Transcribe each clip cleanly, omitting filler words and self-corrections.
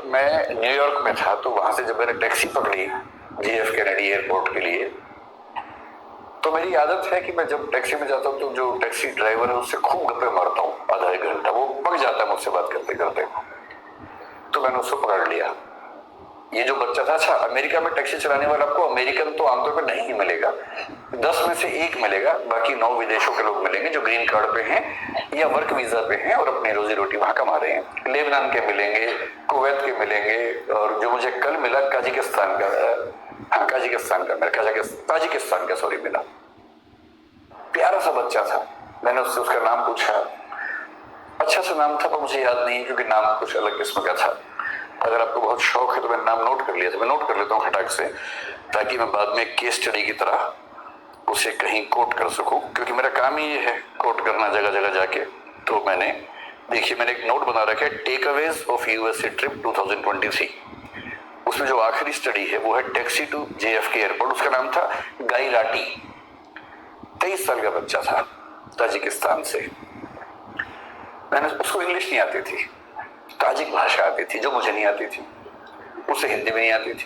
मैं न्यूयॉर्क में था, तो वहां से जब मैंने टैक्सी पकड़ी JF कैनेडी एयरपोर्ट के लिए, तो मेरी आदत है कि मैं जब टैक्सी में जाता हूँ तो जो टैक्सी ड्राइवर है उससे खूब गप्पे मारता हूँ आधा एक घंटा, वो पक जाता है मुझसे बात करते करते। तो मैंने उसको पकड़ लिया। ये जो बच्चा था, अच्छा अमेरिका में टैक्सी चलाने वाला आपको अमेरिकन तो आमतौर पर नहीं मिलेगा, 10 में से 1 मिलेगा, बाकी 9 विदेशों के लोग मिलेंगे जो ग्रीन कार्ड पे हैं या वर्क वीजा पे हैं और अपनी रोजी रोटी वहां कमा रहे हैं। लेबनान के मिलेंगे, कुवैत के मिलेंगे, और जो मुझे कल मिला ताजिकिस्तान का, हाँ ताजिकिस्तान का सॉरी मिला। प्यारा सा बच्चा था। मैंने उससे उसका नाम पूछा, अच्छा सा नाम था पर मुझे याद नहीं क्योंकि नाम कुछ अलग किस्म का था। अगर आपको बहुत शौक है तो मैंने नाम नोट कर लिया था, मैं नोट कर लेता हूँ खटाक से, ताकि मैं बाद में केस स्टडी की तरह उसे कहीं कोट कर सकूं, क्योंकि मेरा काम ही ये है कोट करना जगह जगह जाके। तो मैंने देखिए, मैंने एक नोट बना रखा है, टेकअवेज ऑफ यूएसए ट्रिप 2023। उसमें जो आखिरी स्टडी है वो है टैक्सी टू JFK एयरपोर्ट। उसका नाम था गाई राटी, 23 साल का बच्चा था, ताजिकिस्तान से। मैंने उसको इंग्लिश नहीं आती थी, ताजिक भाषा आती थी जो मुझे नहीं आती थी, उसे हिंदी भी नहीं आती थी।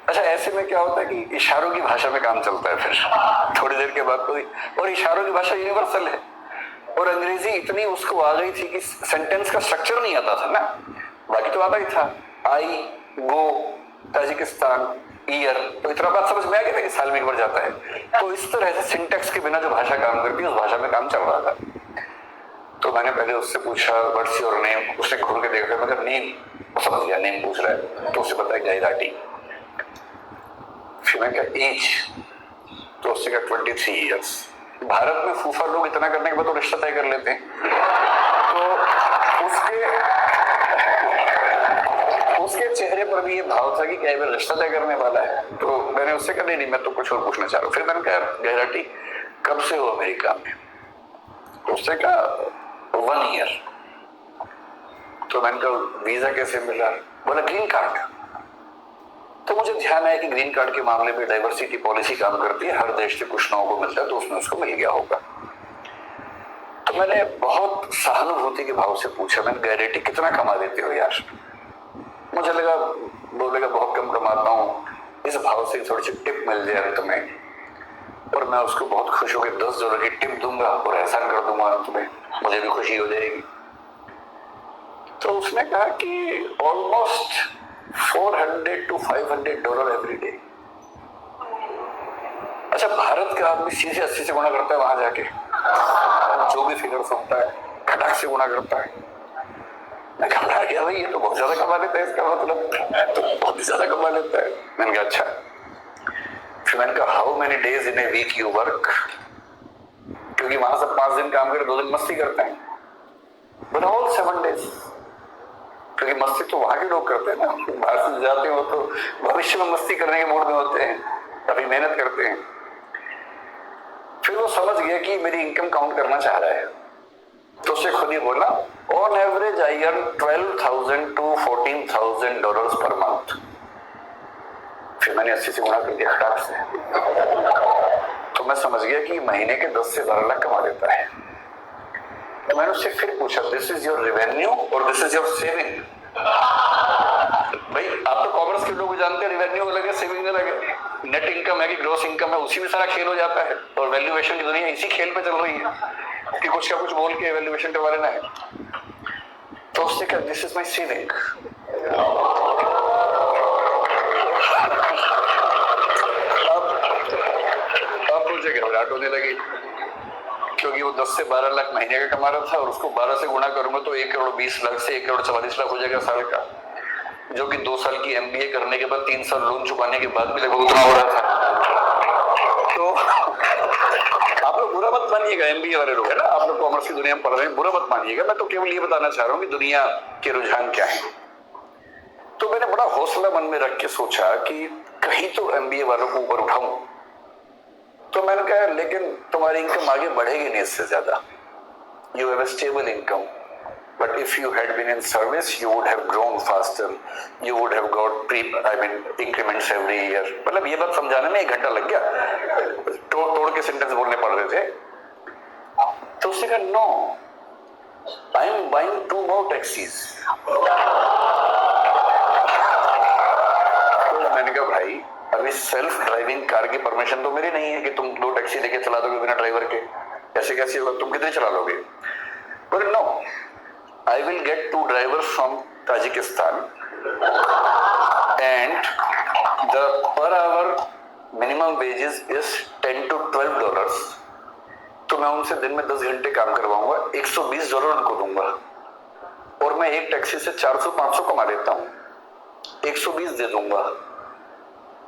अच्छा, ऐसे में क्या होता है कि इशारों की भाषा में काम चलता है फिर थोड़ी देर के बाद कोई, और इशारों की भाषा यूनिवर्सल है, और अंग्रेजी इतनी उसको आ गई थी कि सेंटेंस का स्ट्रक्चर नहीं आता था ना, बाकी तो आता ही था, आई गो ताजिकिस्तान ईयर, तो इतना बात समझ में आ गया था कि साल में एक बार जाता है। तो इस तरह से सिंटेक्स के बिना जो भाषा काम करती है उस भाषा में काम चल रहा था। तो मैंने पहले उससे पूछा व्हाट्स योर नेम, उसने घूर के देखा, मैं नेम समझ गया, नेम पूछ रहा है तो उससे बताया गाई राटी। फिर मैंने कहा एज, तो उससे कहा 23 ईयर्स। भारत में फूफा लोग इतना करने के बाद तो रिश्ता तय कर लेते हैं, तो उसके चेहरे पर भी ये भाव था कि क्या ये रिश्ता तय करने वाला है। तो मैंने उससे कहा नहीं मैं तो कुछ और पूछना चाह रहा हूँ। फिर मैंने कहा गाई राटी कब से हो अमेरिका में? उससे कहा 1 ईयर। तो मैंने कहा वीजा कैसे मिला? बोला ग्रीन कार्ड। तो मुझे ध्यान आया कि ग्रीन कार्ड के मामले में डाइवर्सिटी पॉलिसी काम करती है, हर देश से कुछ लोगों को मिलता है, तो उसमें उसको मिल गया होगा। तो मैंने बहुत सहानुभूति के भाव से पूछा, मैंने गाई राटी कितना कमा देते हो यार? मुझे लगा बोलेगा बहुत कम कमाता हूँ, इस भाव से थोड़ी सी टिप मिल जाए तुम्हें, और मैं उसको बहुत खुश होकर $10 की टिप दूंगा और एहसान कर दूंगा तुम्हें, मुझे भी खुशी हो जाएगी। तो उसने कहा कि ऑलमोस्ट $400 to $500 एवरी डे। अच्छा, भारत का आदमी सीधे 80 से गुणा करता है वहां जाके, जो भी फिगर सुनता है खटाक से गुणा करता है। मैं घबरा गया, भाई ये तो बहुत ज्यादा कमा लेता है, इसका मतलब तो बहुत ज्यादा कमा लेता है। मैंने कहा अच्छा। फिर मैंने कहा how many days in a week you work, क्योंकि वहां सब 5 दिन काम करे, 2 दिन मस्ती करते हैं। बोला ऑल 7 डेज, क्योंकि मस्ती तो वहां के लोग करते हैं ना, बाहर से जाते हो तो भविष्य में मस्ती करने के मूड में होते हैं, अभी मेहनत करते हैं। फिर वो समझ गया कि मेरी इनकम काउंट करना चाह रहा है, तो उससे खुद ही बोला on average I earn $12,000 to $14,000 per month. फिर मैंने 80 से गुणा कर दिया खटाक से, तो मैं समझ गया कि महीने के 10 से 12 लाख कमा देता है। तो मैंने उससे फिर पूछा दिस इज योर रेवेन्यू और दिस इज योर सेविंग? भाई आप तो कॉमर्स के लोग जानते हैं, रेवेन्यू अलग है, सेविंग अलग है, नेट इनकम है कि ग्रॉस इनकम है, उसी में सारा खेल हो जाता है। और वैल्यूएशन की दुनिया इसी खेल पे चल रही है कि कुछ का कुछ बोल के वैल्यूएशन के बारे में है। तो उससे कहा दिस इज माई सेविंग। अब मुझे घबराहट होने लगी, क्योंकि वो 10 से 12 लाख महीने का कमा रहा था, और उसको 12 से गुणा करूंगा तो 1,20 लाख से 1,44 लाख हो जाएगा साल का, जो कि 2 साल की MBA करने के बाद 3 साल लोन चुकाने के बाद भी लगभग उतना हो रहा था। तो आप लोग बुरा मत मानिएगा, MBA वाले लोग है ना, आप लोग कॉमर्स की दुनिया में पढ़ रहे हैं, बुरा मत मानिएगा, मैं तो केवल ये बताना चाह रहा हूँ कि दुनिया के रुझान क्या है। तो मैंने बड़ा हौसला मन में रख के सोचा कि कहीं तो MBA वालों को ऊपर उठाऊं। तो मैंने कहा लेकिन तुम्हारी इनकम आगे बढ़ेगी नहीं इससे ज्यादा, you have a stable income, but if you had been in service you would have grown faster, you would have got increments every year। मतलब ये बात समझाने में 1 घंटा लग गया, तोड़ के सेंटेंस बोलने पड़ रहे थे। तो उसने कहा no, I am buying 2 more taxis. Car की परमिशन तो मेरी नहीं है कि तुम 2 टैक्सी लेके चला दोगे बिना ड्राइवर के, ऐसे कैसे होगा, तुम कितने चला लोगे? पर no, I will get 2 drivers from Tajikistan and the per hour minimum wages is $10 to $12। तो मैं उनसे दिन में 10 घंटे काम करवाऊंगा, $120 उनको दूंगा, और मैं एक टैक्सी से 400-500 कमा लेता हूं, 120 दे दूंगा,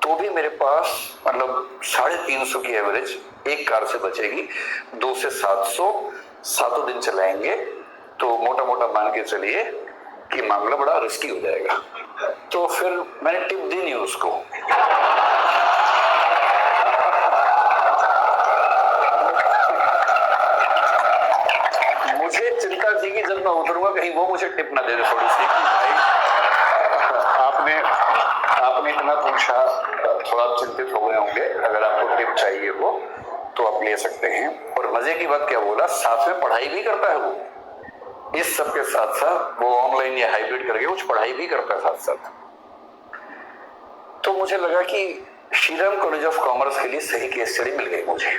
तो भी मेरे पास मतलब 350 की एवरेज एक कार से बचेगी। 2 से 700 7 दिन चलाएंगे, तो मोटा मोटा मान के चलिए कि मामला बड़ा रिस्की हो जाएगा। तो फिर मैंने टिप दी नहीं उसको। मुझे चिंता थी कि जब मैं उतरूंगा कहीं वो मुझे टिप ना दे दे थोड़ी सी कि भाई आपने इतना पूछा, थोड़ा चिंतित हो गए होंगे, अगर आपको टिप चाहिए हो तो आप ले सकते हैं। और मजे की बात क्या बोला, साथ में पढ़ाई भी करता है वो, इस सब के साथ साथ वो ऑनलाइन या हाइब्रिड करके कुछ पढ़ाई भी करता है साथ साथ। तो मुझे लगा कि श्रीराम कॉलेज ऑफ कॉमर्स के लिए सही केस स्टडी मिल गई मुझे,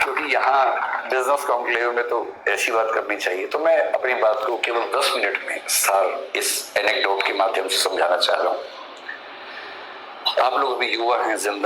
क्योंकि यहाँ बिजनेस कॉन्क्लेव में तो ऐसी बात करनी चाहिए। तो मैं अपनी बात को केवल 10 मिनट में सार इस एनेक्डोट के माध्यम से समझाना चाह रहा हूँ। आप लोग अभी युवा हैं, जिंदा